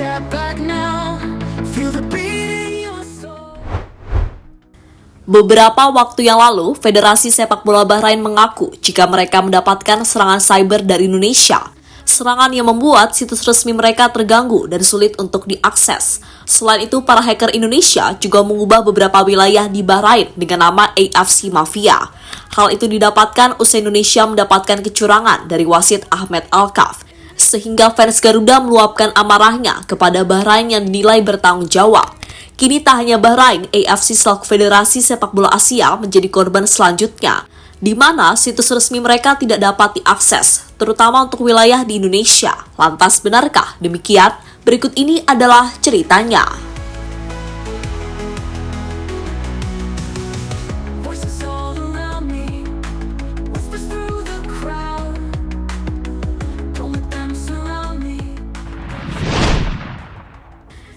step back now. Feel the beat in your soul. Beberapa waktu yang lalu, Federasi Sepak Bola Bahrain mengaku jika mereka mendapatkan serangan cyber dari Indonesia. Serangan yang membuat situs resmi mereka terganggu dan sulit untuk diakses. Selain itu, para hacker Indonesia juga mengubah beberapa wilayah di Bahrain dengan nama AFC Mafia. Hal itu didapatkan usai Indonesia mendapatkan kecurangan dari wasit Ahmed Alkaf, sehingga fans Garuda meluapkan amarahnya kepada Bahrain yang dinilai bertanggung jawab. Kini tak hanya Bahrain, AFC selaku Federasi Sepak Bola Asia menjadi korban selanjutnya, di mana situs resmi mereka tidak dapat diakses, terutama untuk wilayah di Indonesia. Lantas benarkah demikian? Berikut ini adalah ceritanya. Voices all around me, whispers through the crowd. Don't let them surround me.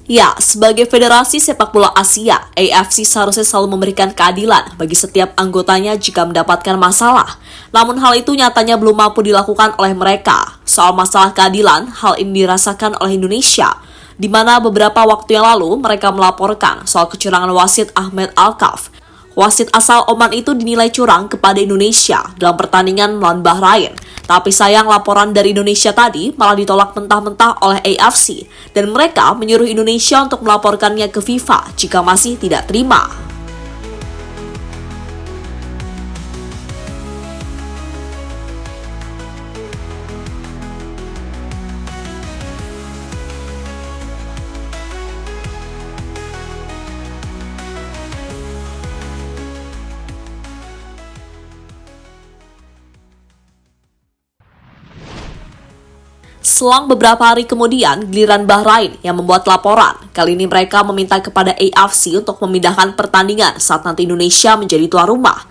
Ya, sebagai Federasi Sepak Bola Asia, AFC seharusnya selalu memberikan keadilan bagi setiap anggotanya jika mendapatkan masalah. Namun hal itu nyatanya belum mampu dilakukan oleh mereka. Soal masalah keadilan, hal ini dirasakan oleh Indonesia, di mana beberapa waktu yang lalu mereka melaporkan soal kecurangan wasit Ahmed Alkaf. Wasit asal Oman itu dinilai curang kepada Indonesia dalam pertandingan melawan Bahrain. Tapi sayang laporan dari Indonesia tadi malah ditolak mentah-mentah oleh AFC dan mereka menyuruh Indonesia untuk melaporkannya ke FIFA jika masih tidak terima. Selang beberapa hari kemudian, giliran Bahrain yang membuat laporan. Kali ini mereka meminta kepada AFC untuk memindahkan pertandingan saat nanti Indonesia menjadi tuan rumah.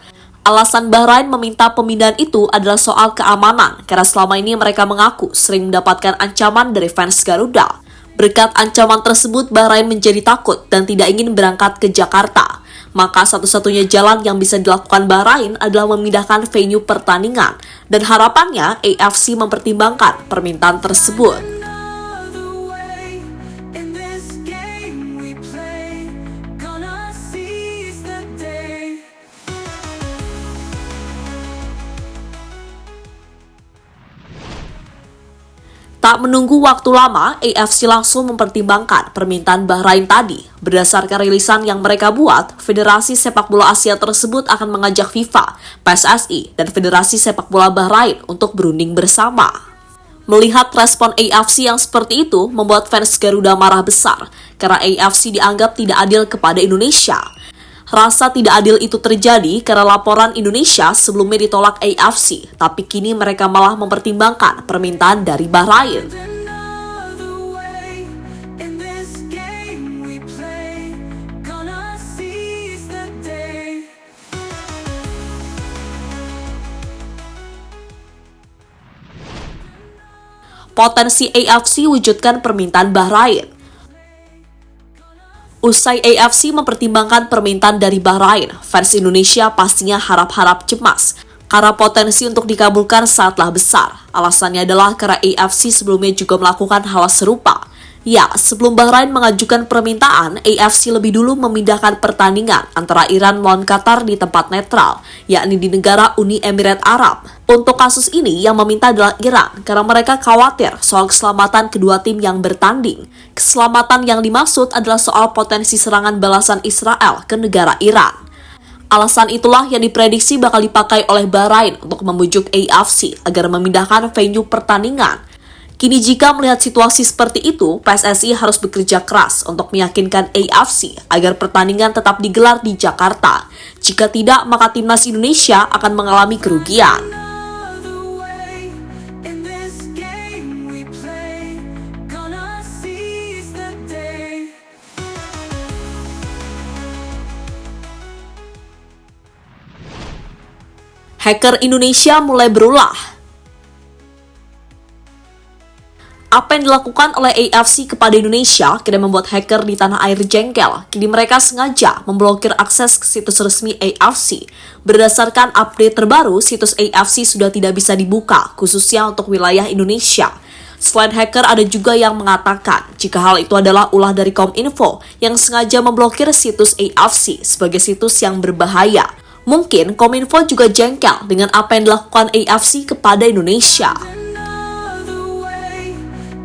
Alasan Bahrain meminta pemindahan itu adalah soal keamanan, karena selama ini mereka mengaku sering mendapatkan ancaman dari fans Garuda. Berkat ancaman tersebut, Bahrain menjadi takut dan tidak ingin berangkat ke Jakarta. Maka satu-satunya jalan yang bisa dilakukan Bahrain adalah memindahkan venue pertandingan, dan harapannya AFC mempertimbangkan permintaan tersebut. Another way in this game we play. Gonna seize the day. Tak menunggu waktu lama, AFC langsung mempertimbangkan permintaan Bahrain tadi. Berdasarkan rilisan yang mereka buat, Federasi Sepak Bola Asia tersebut akan mengajak FIFA, PSSI, dan Federasi Sepak Bola Bahrain untuk berunding bersama. Melihat respon AFC yang seperti itu, membuat fans Garuda marah besar, karena AFC dianggap tidak adil kepada Indonesia. Rasa tidak adil itu terjadi karena laporan Indonesia sebelumnya ditolak AFC, tapi kini mereka malah mempertimbangkan permintaan dari Bahrain. Another way in this game we play. Gonna seize the day. Potensi AFC wujudkan permintaan Bahrain. Usai AFC mempertimbangkan permintaan dari Bahrain, fans Indonesia pastinya harap-harap cemas karena potensi untuk dikabulkan sangatlah besar. Alasannya adalah karena AFC sebelumnya juga melakukan hal serupa. Ya, sebelum Bahrain mengajukan permintaan, AFC lebih dulu memindahkan pertandingan antara Iran melawan Qatar di tempat netral, yakni di negara Uni Emirat Arab. Untuk kasus ini, yang meminta adalah Iran, karena mereka khawatir soal keselamatan kedua tim yang bertanding. Keselamatan yang dimaksud adalah soal potensi serangan balasan Israel ke negara Iran. Alasan itulah yang diprediksi bakal dipakai oleh Bahrain untuk membujuk AFC agar memindahkan venue pertandingan. Kini jika melihat situasi seperti itu, PSSI harus bekerja keras untuk meyakinkan AFC agar pertandingan tetap digelar di Jakarta. Jika tidak, maka timnas Indonesia akan mengalami kerugian. Another way in this game we play. Gonna seize the day. Hacker Indonesia mulai berulah. Apa yang dilakukan oleh AFC kepada Indonesia kini membuat hacker di tanah air jengkel. Kini mereka sengaja memblokir akses ke situs resmi AFC. Berdasarkan update terbaru, situs AFC sudah tidak bisa dibuka, khususnya untuk wilayah Indonesia. Selain hacker, ada juga yang mengatakan jika hal itu adalah ulah dari Kominfo yang sengaja memblokir situs AFC sebagai situs yang berbahaya. Mungkin Kominfo juga jengkel dengan apa yang dilakukan AFC kepada Indonesia. Another way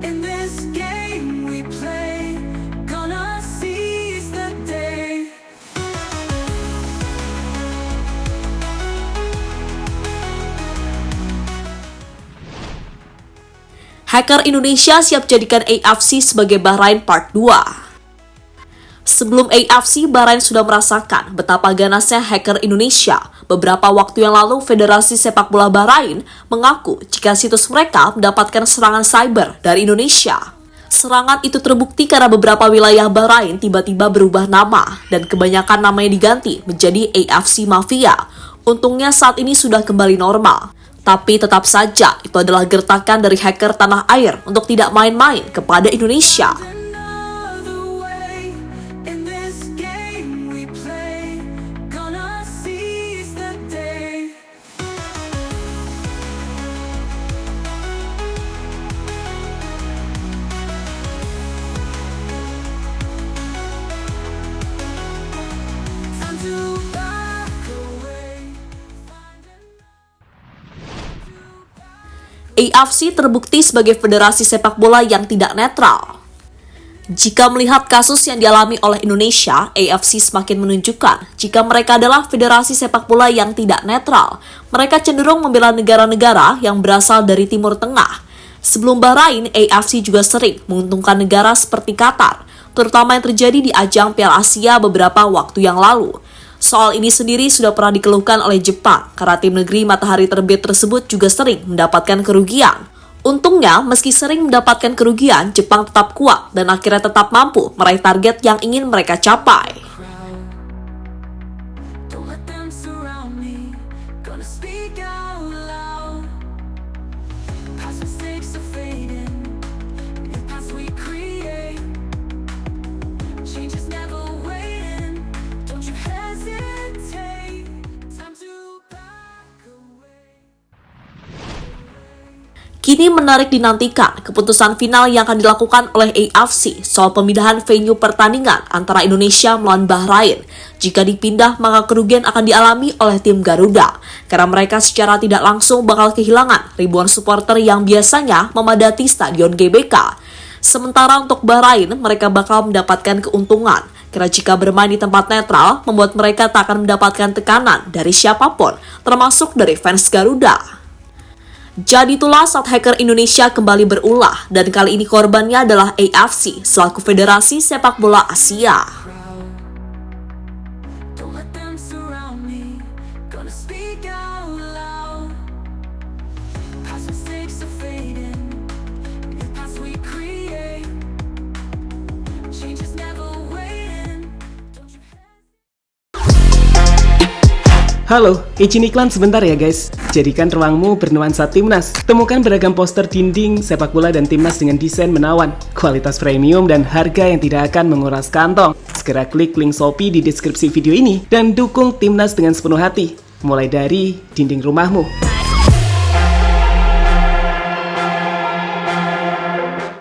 in this game we play. Gonna seize the day. Hacker Indonesia siap jadikan AFC sebagai Bahrain Part 2. Sebelum AFC, Bahrain sudah merasakan betapa ganasnya hacker Indonesia. Beberapa waktu yang lalu, Federasi Sepak Bola Bahrain mengaku jika situs mereka mendapatkan serangan cyber dari Indonesia. Serangan itu terbukti karena beberapa wilayah Bahrain tiba-tiba berubah nama dan kebanyakan namanya diganti menjadi AFC Mafia. Untungnya saat ini sudah kembali normal. Tapi tetap saja itu adalah gertakan dari hacker tanah air untuk tidak main-main kepada Indonesia. Another way in this game we play. Gonna seize the day. Time to back away. AFC terbukti sebagai federasi sepak bola yang tidak netral. Jika melihat kasus yang dialami oleh Indonesia, AFC semakin menunjukkan jika mereka adalah federasi sepak bola yang tidak netral. Mereka cenderung membela negara-negara yang berasal dari Timur Tengah. Sebelum Bahrain, AFC juga sering menguntungkan negara seperti Qatar, terutama yang terjadi di ajang Piala Asia beberapa waktu yang lalu. Soal ini sendiri sudah pernah dikeluhkan oleh Jepang karena tim negeri matahari terbit tersebut juga sering mendapatkan kerugian. Untungnya, meski sering mendapatkan kerugian, Jepang tetap kuat dan akhirnya tetap mampu meraih target yang ingin mereka capai. Don't let them surround me. Gonna speak out loud. Past mistakes are fading. New paths we create. Change is never waiting. Don't you hesitate. Time to back away. Kini menarik dinantikan keputusan final yang akan dilakukan oleh AFC soal pemindahan venue pertandingan antara Indonesia melawan Bahrain. Jika dipindah, maka kerugian akan dialami oleh tim Garuda, karena mereka secara tidak langsung bakal kehilangan ribuan supporter yang biasanya memadati Stadion GBK. Sementara untuk Bahrain, mereka bakal mendapatkan keuntungan, karena jika bermain di tempat netral, membuat mereka tak akan mendapatkan tekanan dari siapapun, termasuk dari fans Garuda. Jadi itulah saat hacker Indonesia kembali berulah, dan kali ini korbannya adalah AFC selaku Federasi Sepak Bola Asia. Don't let them surround me. Gonna speak out loud. Past mistakes are fading. New paths we create. Change is never waiting. Don't you Halo, izin iklan sebentar ya guys. Jadikan ruangmu bernuansa timnas. Temukan beragam poster dinding, sepak bola dan timnas dengan desain menawan, kualitas premium dan harga yang tidak akan menguras kantong. Segera klik link Shopee di deskripsi video ini dan dukung timnas dengan sepenuh hati. Mulai dari dinding rumahmu.